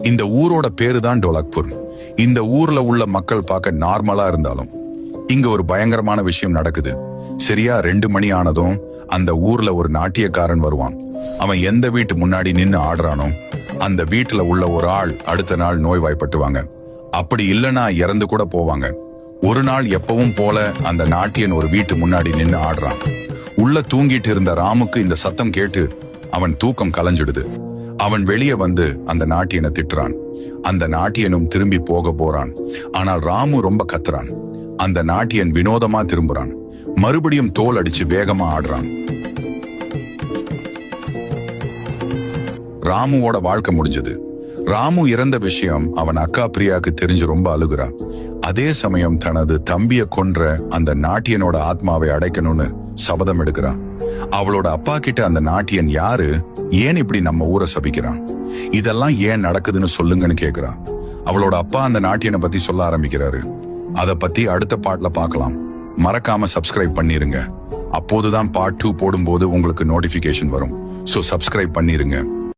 இந்த ஊரோட பேரு தான் டோலக்பூர். இந்த ஊர்ல உள்ள மக்கள் பார்க்க நார்மலா இருந்தாலும் இங்க ஒரு பயங்கரமான விஷயம் நடக்குது. சரியா 2 மணி ஆனதும் அந்த ஊர்ல ஒரு நாட்டியக்காரன் வருவான். அவன் எந்த வீட்டு முன்னாடி நின்னு ஆடுறானோ அந்த வீட்டுல உள்ள ஒரு ஆள் அடுத்த நாள் நோய்வாய்ப்பட்டுவாங்க. அப்படி இல்லைன்னா இறந்து கூட போவாங்க. ஒரு நாள் எப்பவும் போல அந்த நாட்டியன் ஒரு வீட்டு முன்னாடி நின்னு ஆடுறான். உள்ள தூங்கிட்டு இருந்த ராமுக்கு இந்த சத்தம் கேட்டு அவன் தூக்கம் கலைஞ்சிடுது. அவன் வெளியே வந்து அந்த நாட்டியனை திட்டுறான். அந்த நாட்டியனும் திரும்பி போக போறான். ஆனால் ராமு ரொம்ப கத்துறான். அந்த நாட்டியன் வினோதமா திரும்புறான். மறுபடியும் தோல் அடிச்சு வேகமா ஆடுறான். ராமுவோட வாழ்க்கை முடிஞ்சது. ராமு இறந்த விஷயம் அவன் அக்கா பிரியாக்கு தெரிஞ்சு ரொம்ப அழுகுறான். அதே சமயம் தனது தம்பிய கொன்ற அந்த நாட்டியனோட ஆத்மாவை அடைக்கணும்னு சபதம் எடுக்கிறான். அவளோட அப்பா கிட்ட அந்த நாட்டியன் யாரு, ஏன் இப்படி நம்ம ஊரை சபிக்கிறான், இதெல்லாம் ஏன் நடக்குதுன்னு சொல்லுங்கன்னு கேக்குறான். அவளோட அப்பா அந்த நாட்டியனை பத்தி சொல்ல ஆரம்பிக்கிறாரு. அத பத்தி அடுத்த பாட்டுல பார்க்கலாம். மறக்காம சப்ஸ்கிரைப் பண்ணிருங்க. அப்போதுதான் பார்ட் 2 போடும்போது உங்களுக்கு நோட்டிபிகேஷன் வரும். சோ சப்ஸ்கிரைப் பண்ணிருங்க.